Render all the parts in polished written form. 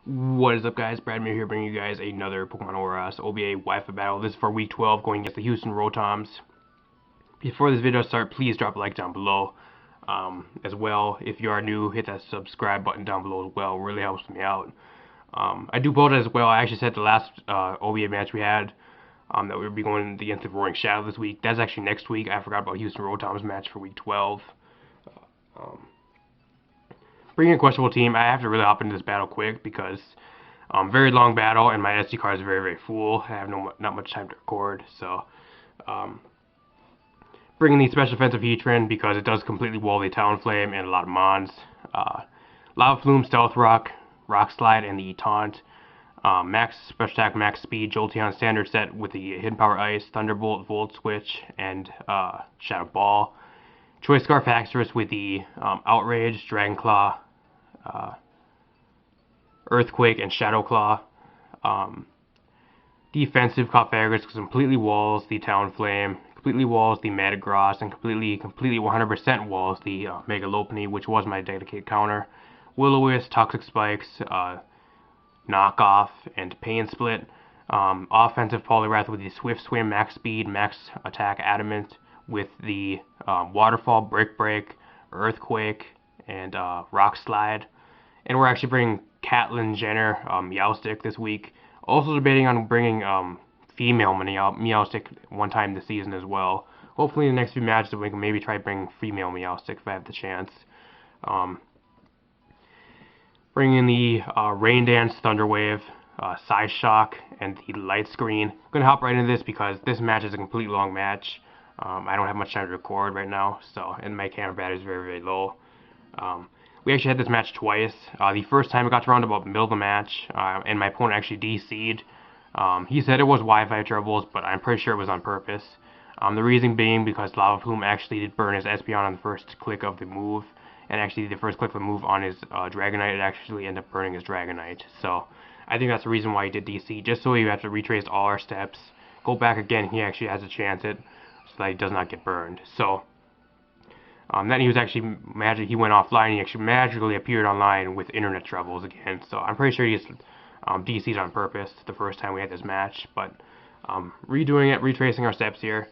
What is up, guys? Bradmere here, bringing you guys another Pokemon ORAS OBA Wi-Fi battle. This is for week 12, going against the Huston Rotoms. Before this video starts, please drop a like down below. As well, if you are new, hit that subscribe button down below as well. It really helps me out. I do apologize as well. I actually said the last OBA match we had that we would be going against the Roaring Shadow this week. That's actually next week. I forgot about Huston Rotoms match for week 12. Bringing a questionable team, I have to really hop into this battle quick because very long battle and my SD card is very full. I have not much time to record, so bringing the special defensive Heatran because it does completely wall the Talonflame and a lot of Mons. Lava Plume, Stealth Rock, Rock Slide, and the Taunt. Max special attack, max speed, Jolteon standard set with the Hidden Power Ice, Thunderbolt, Volt Switch, and Shadow Ball. Choice Scarf Haxorus with the Outrage, Dragon Claw, Earthquake, and Shadow Claw. Defensive Cofagrigus completely walls the Talonflame, completely walls the Metagross, and completely 100% walls the Mega Lopunny, which was my dedicated counter. Will-O-Wisp, Toxic Spikes, Knockoff, and Pain Split. Offensive Poliwrath with the Swift Swim, max speed, max attack, Adamant, with the Waterfall, Brick Break, Earthquake, and Rock Slide. And we're actually bringing Caitlyn Jenner Meowstic this week. Also debating on bringing female Meowstic one time this season as well. Hopefully in the next few matches we can maybe try to bring female Meowstic if I have the chance. Bringing in the Rain Dance, Thunder Wave, Side Shock, and the Light Screen. I'm going to hop right into this because this match is a completely long match. I don't have much time to record right now, so and my camera battery is very low. We actually had this match twice. The first time it got to around about the middle of the match, and my opponent actually DC'd. He said it was Wi-Fi troubles, but I'm pretty sure it was on purpose. The reason being because Lava Plume actually did burn his Espeon on the first click of the move, and actually the first click of the move on his Dragonite, it actually ended up burning his Dragonite. So I think that's the reason why he did DC, just so you have to retrace all our steps, go back again, he actually has a chance it, so that he does not get burned. So then he was actually he went offline. He actually magically appeared online with internet troubles again. So I'm pretty sure he just DC'd on purpose the first time we had this match. But redoing it, retracing our steps here.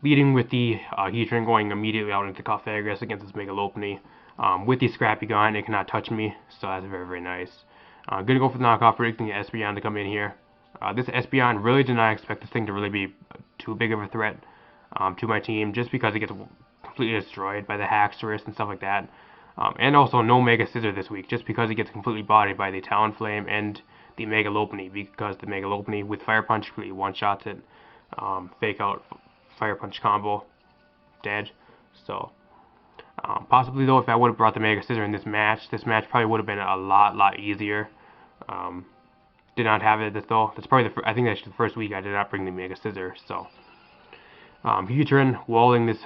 Leading with the Heatran, going immediately out into Cofagrigus against this Mega Lopunny. With the Scrappy Gun, it cannot touch me, so that's very nice. Gonna go for the knockoff, predicting the Espeon to come in here. This Espeon, really did not expect this thing to really be too big of a threat to my team, just because it gets completely destroyed by the Haxorus and stuff like that. And also no Mega Scissor this week, just because it gets completely bodied by the Talonflame and the Mega Lopunny, because the Mega Lopunny with Fire Punch completely one-shots it. Fake out Fire Punch combo, dead. So possibly though, if I would have brought the Mega Scissor in this match probably would have been a lot easier. Did not have it though. That's probably I think that's the first week I did not bring the Mega Scissor. So Heatran walling this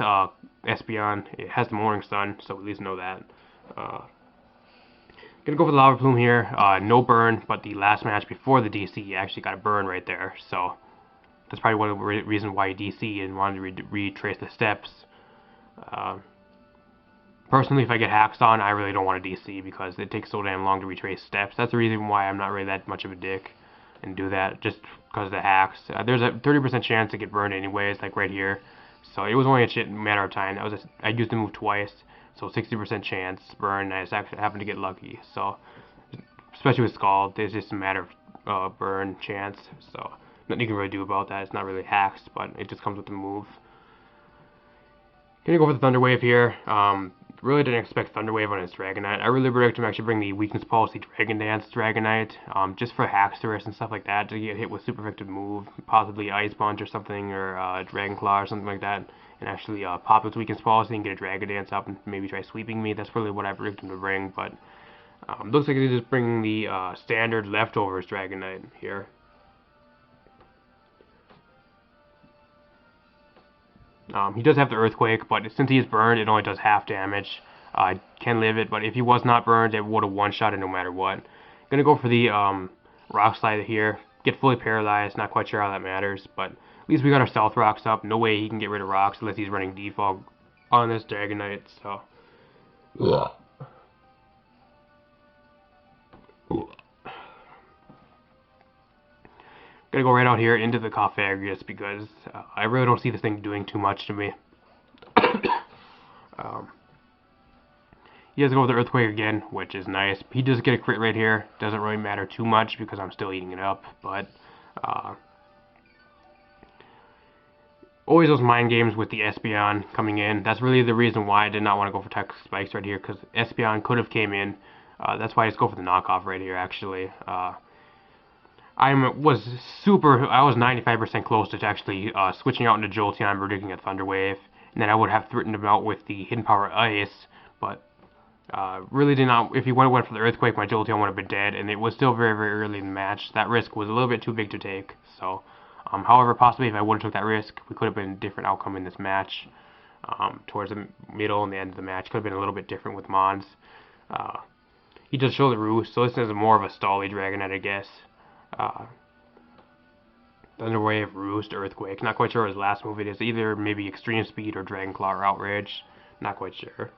Espeon. It has the Morning Sun, so at least know that. Gonna go for the Lava Plume here. No burn, but the last match before the DC actually got a burn right there. So that's probably one of the reasons why he DC and wanted to retrace the steps. Personally, if I get hacks on, I really don't want to DC because it takes so damn long to retrace steps. That's the reason why I'm not really that much of a dick and do that, just because of the hacks. There's a 30% chance to get burned anyways, like right here. So it was only a matter of time. I used the move twice, so 60% chance burn. I just happened to get lucky. So especially with Scald, there's just a matter of burn chance. So nothing you can really do about that. It's not really hacks, but it just comes with the move. Gonna go for the Thunder Wave here. Really didn't expect Thunder Wave on his Dragonite. I really predicted him actually bring the Weakness Policy Dragon Dance Dragonite, just for Haxorus and stuff like that, to get hit with super effective move, possibly Ice Punch or something, or Dragon Claw or something like that, and actually pop its Weakness Policy and get a Dragon Dance up and maybe try sweeping me. That's really what I predicted him to bring, but looks like he's just bringing the standard Leftovers Dragonite here. He does have the Earthquake, but since he is burned, it only does half damage. Can live it, but if he was not burned, it would have one-shotted no matter what. Gonna go for the Rock Slide here. Get fully paralyzed, not quite sure how that matters, but at least we got our Stealth Rocks up. No way he can get rid of rocks unless he's running Defog on this Dragonite, so. Gonna go right out here into the cough aggregates because I really don't see this thing doing too much to me. um, he does go with the earthquake again, which is nice. He does get a crit right here. Doesn't really matter too much because I'm still eating it up, but always those mind games with the Espeon coming in. That's really the reason why I did not want to go for Toxic Spikes right here, because Espeon could have came in. That's why I just go for the knockoff right here, actually. I was 95% close to actually switching out into Jolteon and predicting a Thunder Wave, and then I would have threatened him out with the Hidden Power Ice, but really did not. If he went for the Earthquake, my Jolteon would have been dead, and it was still very, very early in the match. That risk was a little bit too big to take, so... however, possibly if I would have took that risk, we could have been a different outcome in this match. Towards the middle and the end of the match, could have been a little bit different with Mons. He does show the Roost, so this is more of a stally Dragonite, I guess. Thunder Wave, Roost, Earthquake. Not quite sure what his last move it is. Either maybe Extreme Speed or Dragon Claw or Outrage. Not quite sure.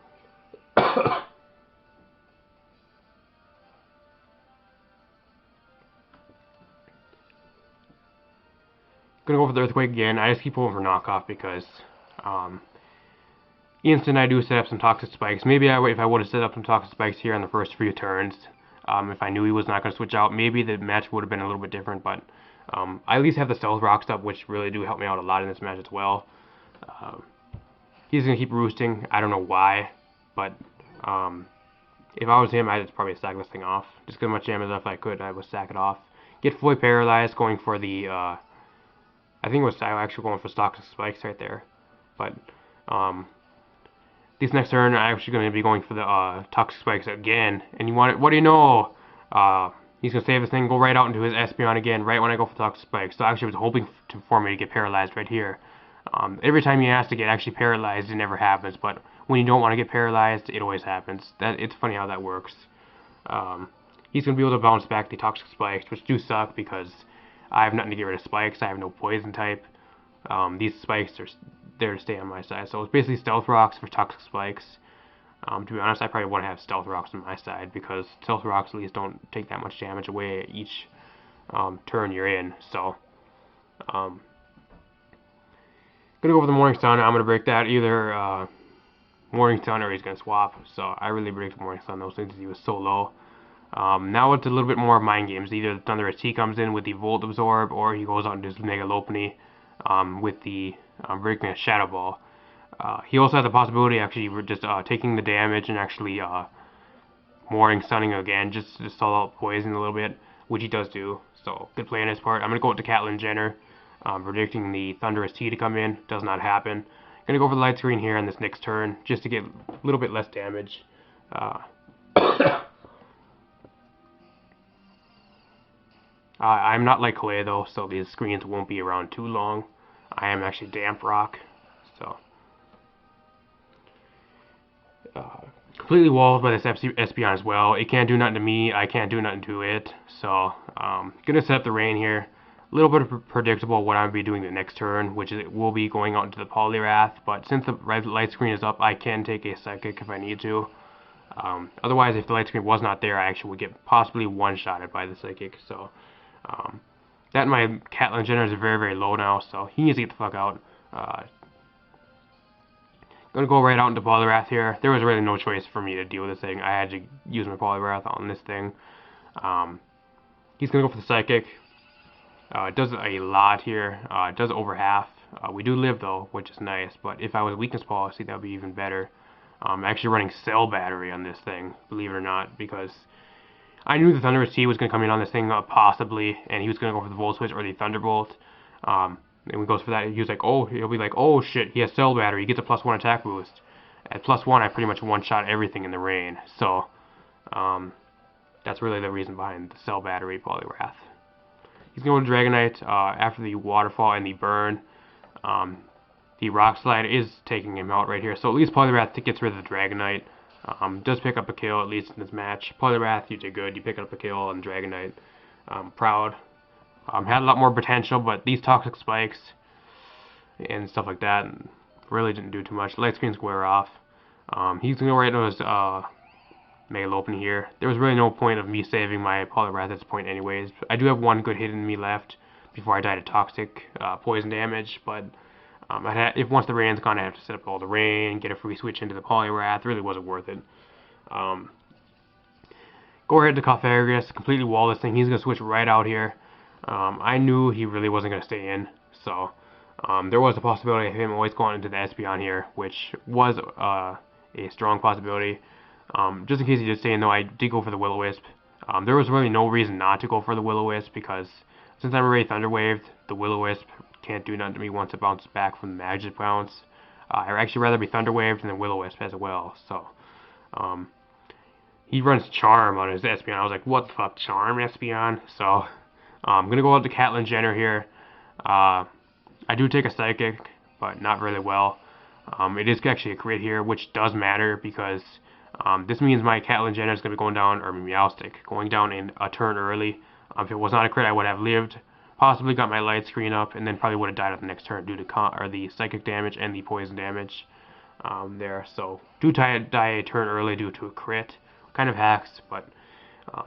Gonna go for the Earthquake again. I just keep going for knockoff because instant I do set up some Toxic Spikes. Maybe if I would have set up some Toxic Spikes here on the first few turns, if I knew he was not going to switch out, maybe the match would have been a little bit different, but I at least have the Stealth Rocks up, which really do help me out a lot in this match as well. He's going to keep roosting. I don't know why, but if I was him, I'd probably sack this thing off. Just get as much damage as I could, I would sack it off. Get fully paralyzed, going for the... I think it was actually going for Toxic Spikes right there. But this next turn, I'm actually going to be going for the Toxic Spikes again. And what do you know? He's going to save this thing, go right out into his Espeon again, right when I go for Toxic Spikes. So actually, I was hoping for me to get paralyzed right here. Every time he has to get actually paralyzed, it never happens. But when you don't want to get paralyzed, it always happens. It's funny how that works. He's going to be able to bounce back the Toxic Spikes, which do suck because I have nothing to get rid of Spikes. I have no Poison type. These Spikes are there to stay on my side. So it's basically Stealth Rocks for Toxic Spikes. To be honest, I probably want to have Stealth Rocks on my side because Stealth Rocks at least don't take that much damage away each turn you're in. So, gonna go for the Morning Sun. I'm gonna break that either Morning Sun or he's gonna swap. So I really break the Morning Sun though since he was so low. Now it's a little bit more mind games. Either the Thundurus T comes in with the Volt Absorb, or he goes out into his Mega Lopunny with the breaking a Shadow Ball. He also has the possibility of actually just taking the damage and actually Morning Sunning again, just to stall out Poison a little bit, which he does do. So good play on his part. I'm gonna go with the Catelyn Jenner, predicting the Thundurus T to come in. Does not happen. Gonna go for the Light Screen here on this next turn, just to get a little bit less damage. I'm not like Clay though, so these screens won't be around too long. I am actually Damp Rock, so completely walled by this Espeon as well. It can't do nothing to me. I can't do nothing to it. So gonna set up the rain here. A little bit of predictable what I'm gonna be doing the next turn, which is it will be going out into the Poliwrath. But since the light screen is up, I can take a Psychic if I need to. Otherwise, if the light screen was not there, I actually would get possibly one-shotted by the Psychic. So. That and my Catelyn Jenner is very, very low now, so he needs to get the fuck out. Gonna go right out into Poliwrath here. There was really no choice for me to deal with this thing. I had to use my Poliwrath on this thing. He's gonna go for the Psychic. It does a lot here. It does over half. We do live though, which is nice, but if I was Weakness Policy, that would be even better. I'm actually running Cell Battery on this thing, believe it or not, because I knew the Thundurus T was going to come in on this thing, possibly, and he was going to go for the Volt Switch or the Thunderbolt. And when he goes for that, he was like, oh, he'll be like, oh shit, he has Cell Battery, he gets a +1 attack boost. At +1, I pretty much one-shot everything in the rain, so that's really the reason behind the Cell Battery Poliwrath. He's going to Dragonite after the Waterfall and the Burn. The Rock Slide is taking him out right here, so at least Poliwrath gets rid of the Dragonite. Does pick up a kill, at least in this match. Poliwrath, you did good. You pick up a kill on Dragonite. Proud. Had a lot more potential, but these Toxic Spikes and stuff like that really didn't do too much. Light Screen square off. He's going to go right into his Mega Lopunny here. There was really no point of me saving my Poliwrath at this point anyways. I do have one good hit in me left, before I died of toxic poison damage, but if once the rain's gone, I have to set up all the rain, get a free switch into the Poliwrath. Really wasn't worth it. Go ahead to Cofagrigus, completely wall this thing. He's going to switch right out here. I knew he really wasn't going to stay in, so there was a possibility of him always going into the Espeon here, which was a strong possibility. Just in case he did stay in, though, I did go for the Will-O-Wisp. There was really no reason not to go for the Will-O-Wisp, because since I'm already Thunder Waved, the Will-O-Wisp can't do nothing to me once it bounces back from the Magic Bounce. I'd actually rather be Thunder Waved than Will-O-Wisp as well, so he runs Charm on his Espeon. I was like, what the fuck, Charm Espeon? So I'm going to go out to Caitlyn Jenner here. I do take a Psychic, but not really well. It is actually a crit here, which does matter because this means my Caitlyn Jenner is going to be going down, or Meowstic, going down in a turn early. If it was not a crit, I would have lived, possibly got my light screen up, and then probably would have died at the next turn due to the Psychic damage and the poison damage there. So do die a turn early due to a crit. Kind of hacks, but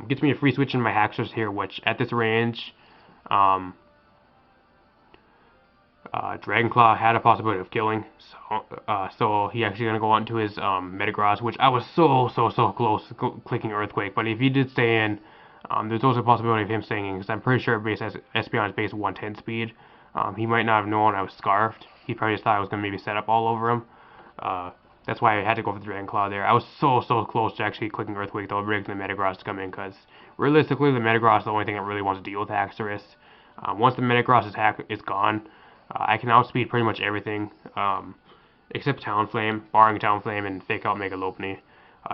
gets me a free switch in my Haxorus here, which at this range, Dragonclaw had a possibility of killing, so he actually gonna go on to his Metagross, which I was so close clicking Earthquake, but if he did stay in, there's also a possibility of him staying in, because I'm pretty sure base Espeon is base 110 speed. He might not have known I was Scarfed. He probably just thought I was gonna maybe set up all over him. That's why I had to go for the Dragonclaw there. I was so close to actually clicking Earthquake, though, rigging the Metagross to come in, because realistically, the Metagross is the only thing that really wants to deal with Haxorus. Once the Metagross is gone, I can outspeed pretty much everything, except Talonflame, barring Talonflame and Fake Out Mega Lopunny.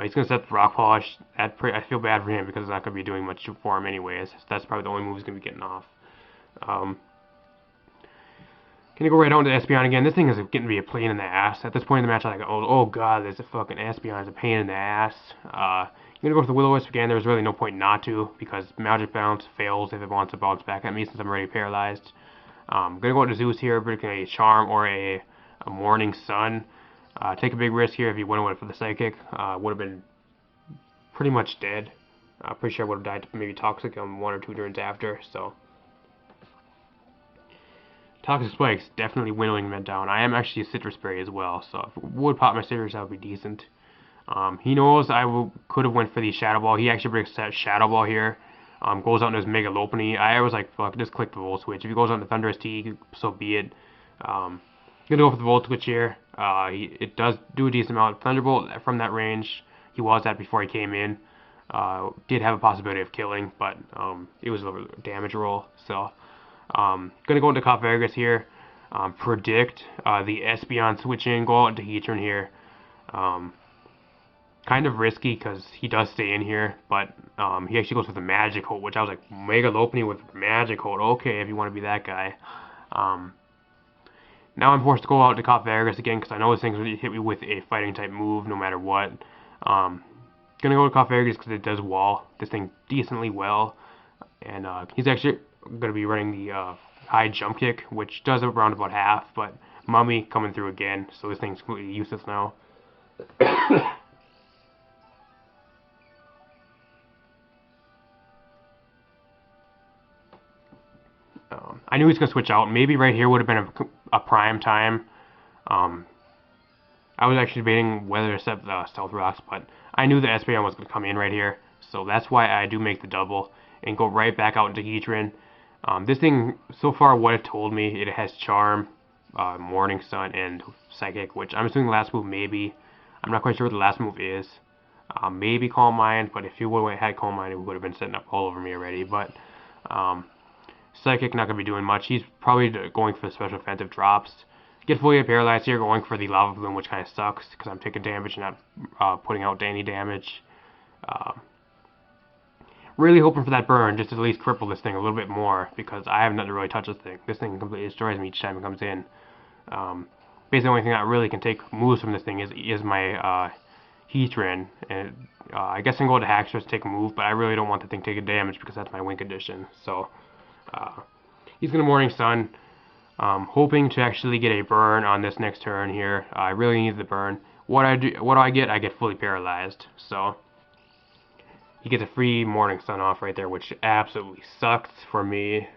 He's going to set the Rock Polish. I feel bad for him because it's not going to be doing much for him anyways. So that's probably the only move he's going to be getting off. Gonna go right on to Espeon again. This thing is getting to be a pain in the ass. At this point in the match, I'm like, oh god, there's a fucking Espeon. It's a pain in the ass. I'm gonna go for the Will-O-Wisp again. There's really no point not to, because Magic Bounce fails if it wants to bounce back at me since I'm already paralyzed. I'm gonna go into Zeus here, predicting a Charm or a Morning Sun. Take a big risk here. If he wouldn't went for the Psychic, would have been pretty much dead. Pretty sure I would have died to maybe Toxic 1 or 2 turns after, so. Toxic Spike's definitely winnowing him down. I am actually a Citrus Berry as well, so if it would pop my Citrus, that would be decent. He knows I could have went for the Shadow Ball. He actually breaks that Shadow Ball here. Goes out into his Mega Lopunny. I was like, fuck, just click the Volt Switch. If he goes out into Thunderous T, so be it. Gonna go for the Volt Switch here. It does do a decent amount. Thunderbolt from that range, he was at before he came in. Did have a possibility of killing, but it was a damage roll, so. Gonna go into Cofagrigus here. Predict the Espeon switching, go out into Heatran here. Kind of risky because he does stay in here, but he actually goes with a Magic-Holt, which I was like, Mega Lopunny with Magic-Holt. Okay, if you want to be that guy. Now I'm forced to go out to Cofagrigus again because I know this thing's going to hit me with a fighting type move no matter what. Gonna go to Cofagrigus because it does wall this thing decently well, and he's actually going to be running the high jump kick, which does around about half, but Mummy coming through again, so this thing's completely useless now. I knew he was going to switch out. Maybe right here would have been a prime time. I was actually debating whether to set Stealth Rocks, but I knew the Espeon was going to come in right here, so that's why I do make the double and go right back out into Heatran. This thing, so far what it told me, it has Charm, Morning Sun, and Psychic, which I'm assuming the last move maybe. I'm not quite sure what the last move is. Maybe Calm Mind, but if he would have had Calm Mind, it would have been setting up all over me already. But Psychic not going to be doing much. He's probably going for the special offensive drops. Get fully paralyzed here, going for the Lava Bloom, which kind of sucks because I'm taking damage and not putting out any damage. Really hoping for that burn, just to at least cripple this thing a little bit more, because I have nothing to really touch this thing. This thing completely destroys me each time it comes in. Basically, the only thing that really can take moves from this thing is my Heatran, and I guess I can go to Haxorus to take a move, but I really don't want the thing taking damage because that's my win condition. So he's going to Morning Sun, hoping to actually get a burn on this next turn here. I really need the burn. What do I get? I get fully paralyzed. So he gets a free Morning Sun off right there, which absolutely sucks for me.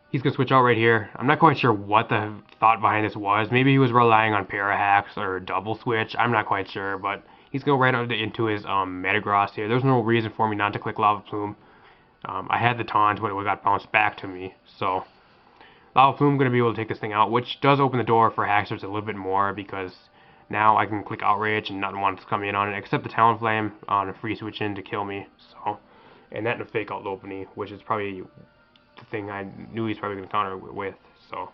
He's going to switch out right here. I'm not quite sure what the thought behind this was. Maybe he was relying on para hacks or double switch. I'm not quite sure, but he's going right into his Metagross here. There's no reason for me not to click Lava Plume. I had the taunt when it got bounced back to me, so Lava Plume going to be able to take this thing out, which does open the door for Hacksters a little bit more because now I can click Outrage and nothing wants to come in on it except the Talonflame on a free switch in to kill me. So, and that and a fake out Lopunny, which is probably the thing I knew he's probably going to counter with. So,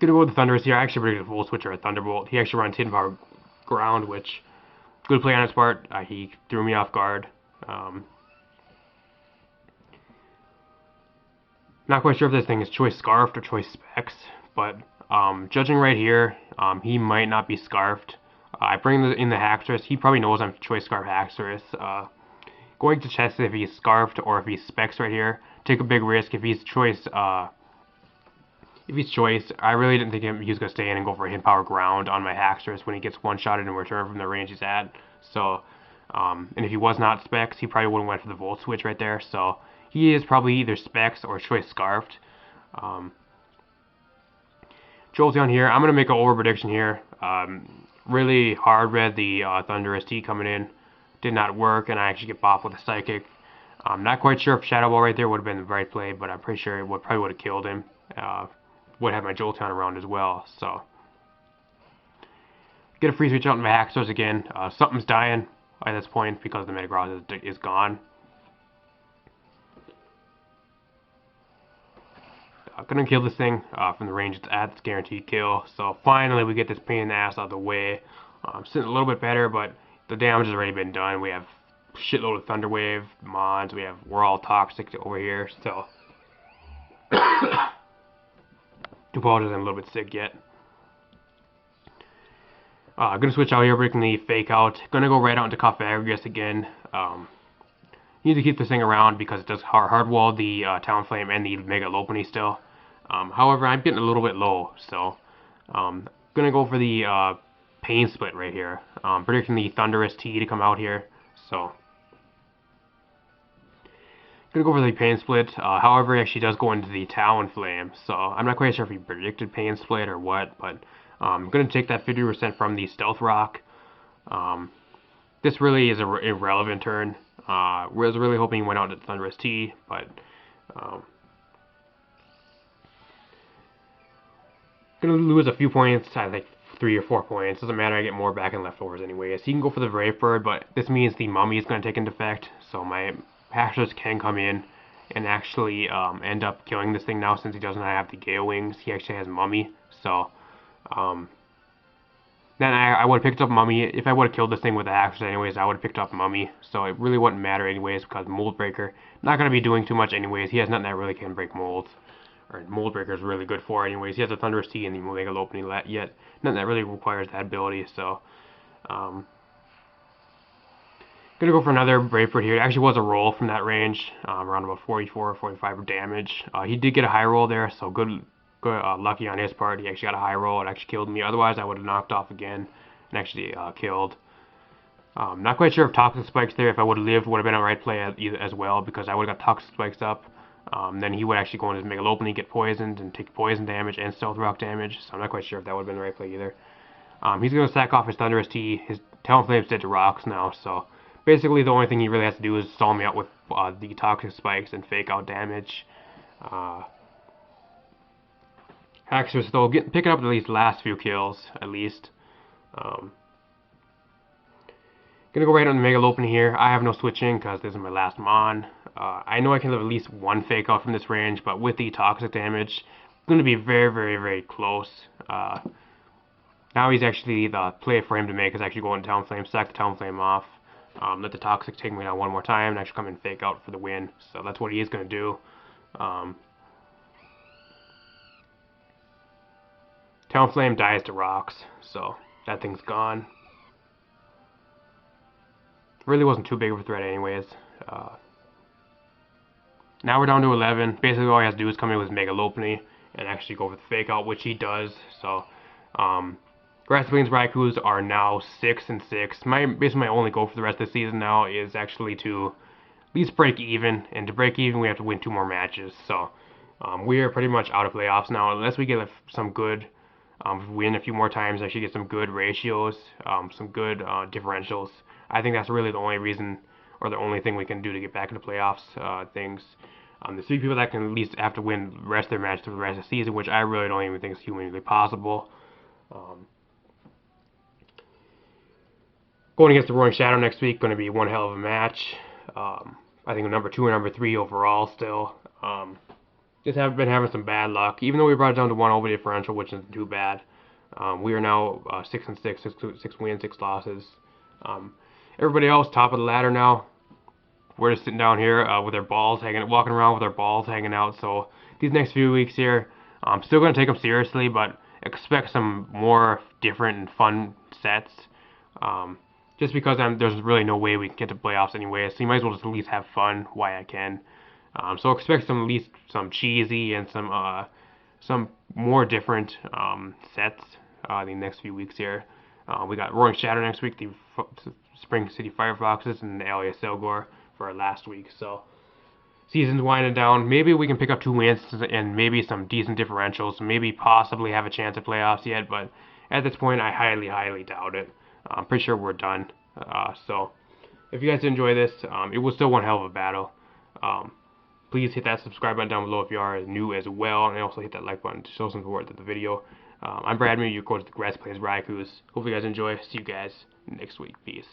gonna go with the Thundurus here. I actually predicted a Volt Switch or a Thunderbolt. He actually runs Hidden Power Ground, which good play on his part. He threw me off guard. Not quite sure if this thing is Choice Scarfed or Choice Specs, but judging right here, he might not be Scarfed. I bring in the Haxorus. He probably knows I'm Choice Scarf Haxorus. Going to test if he's Scarfed or if he's Specs right here. Take a big risk. If he's Choice, I really didn't think he was going to stay in and go for a Hidden Power Ground on my Haxorus when he gets one-shotted in return from the range he's at. So, and if he was not Specs, he probably wouldn't went for the Volt Switch right there. So, he is probably either Specs or Choice Scarfed. Jolteon here. I'm going to make an over prediction here. Really hard read the Thundurus T coming in. Did not work, and I actually get bopped with a Psychic. I'm not quite sure if Shadow Ball right there would have been the right play, but I'm pretty sure it probably would have killed him. Would have my Jolteon around as well. So, get a free switch out in my Haxorus again. Something's dying at this point because the Metagross is gone. Gonna kill this thing from the range it's at. It's guaranteed kill. So finally we get this pain in the ass out of the way. Sitting a little bit better, but the damage has already been done. We have shitload of Thunder Wave mods. We're all toxic over here. So do apologize, I'm a little bit sick yet. Gonna switch out here, breaking the fake out. Gonna go right out into Cofagrigus again. Need to keep this thing around because it does hard wall the Talonflame and the Mega Lopunny still. However, I'm getting a little bit low, so gonna go for the Pain Split right here. Predicting the Thundurus T to come out here, so gonna go for the Pain Split. However, he actually does go into the Talonflame, so I'm not quite sure if he predicted Pain Split or what, but I'm gonna take that 50% from the Stealth Rock. This really is an irrelevant turn. Was really hoping he went out to Thundurus T, but gonna lose a few points. I think 3 or 4 points. Doesn't matter. I get more back in leftovers anyways. He can go for the Brave Bird, but this means the Mummy is gonna take into effect. So my Haxorus can come in and actually end up killing this thing now since he doesn't have the Gale Wings. He actually has Mummy. So then I would have picked up Mummy. If I would have killed this thing with the Haxorus anyways, I would have picked up Mummy. So it really wouldn't matter anyways because Mold Breaker, not going to be doing too much anyways. He has nothing that really can break molds. Or Mold Breaker is really good for anyways. He has a Thundurus T and the Mega Lopunny yet. Nothing that really requires that ability. So, going to go for another Brave Bird here. It actually was a roll from that range. Around about 44 or 45 damage. He did get a high roll there. So good lucky on his part. He actually got a high roll. It actually killed me. Otherwise, I would have knocked off again and actually killed. Not quite sure if Toxic Spikes there, if I would have lived, would have been a right play as well, because I would have got Toxic Spikes up. Then he would actually go into his Mega Lopunny, get poisoned, and take poison damage and Stealth Rock damage. So I'm not quite sure if that would have been the right play either. He's going to sack off his Thundurus T. His Talonflame's dead to rocks now, so basically the only thing he really has to do is stall me out with the Toxic Spikes and fake out damage. Haxorus though, picking up at least last few kills, at least. Gonna go right on the Mega Lopunny here. I have no switching because this is my last Mon. I know I can have at least one fake out from this range, but with the toxic damage, it's going to be very, very, very close. Now he's actually, the play for him to make is actually go into Talonflame, sack the Talonflame off, let the toxic take me down one more time, and actually come and fake out for the win. So that's what he is going to do. Talonflame dies to rocks, so that thing's gone. Really wasn't too big of a threat anyways. Now we're down to 11. Basically all he has to do is come in with his Mega Lopunny and actually go for the fake out, which he does. So Grassy and Raikous are now 6-6. Basically my only goal for the rest of the season now is actually to least break even, and to break even we have to win 2 more matches. So we are pretty much out of playoffs now unless we get some good if we win a few more times. I should get some good ratios, some good differentials. I think that's really the only reason or the only thing we can do to get back into playoffs things. The 3 people that can at least have to win the rest of their matches for the rest of the season, which I really don't even think is humanly possible. Going against the Roaring Shadow next week, going to be one hell of a match. I think number 2 and number 3 overall still. Just have been having some bad luck. Even though we brought it down to 1 over differential, which isn't too bad. We are now 6-6, 6 wins, 6 losses. Everybody else top of the ladder now. We're just sitting down here with our balls walking around with our balls hanging out. So these next few weeks here, I'm still going to take them seriously, but expect some more different and fun sets. Just because there's really no way we can get to playoffs anyway, so you might as well just at least have fun while I can. So expect at least some cheesy and some more different sets the next few weeks here. We got Roaring Shadow next week, the Spring City Firefoxes, and the Alias Selgor for our last week. So season's winding down. Maybe we can pick up 2 wins and maybe some decent differentials. Maybe possibly have a chance at playoffs yet, but at this point I highly, highly doubt it. I'm pretty sure we're done. So if you guys enjoy this, it was still one hell of a battle. Please hit that subscribe button down below if you are new as well, and also hit that like button to show some support to the video. I'm Brad Mew, your coach at the Grassy Raikous. Hope you guys enjoy. See you guys next week. Peace.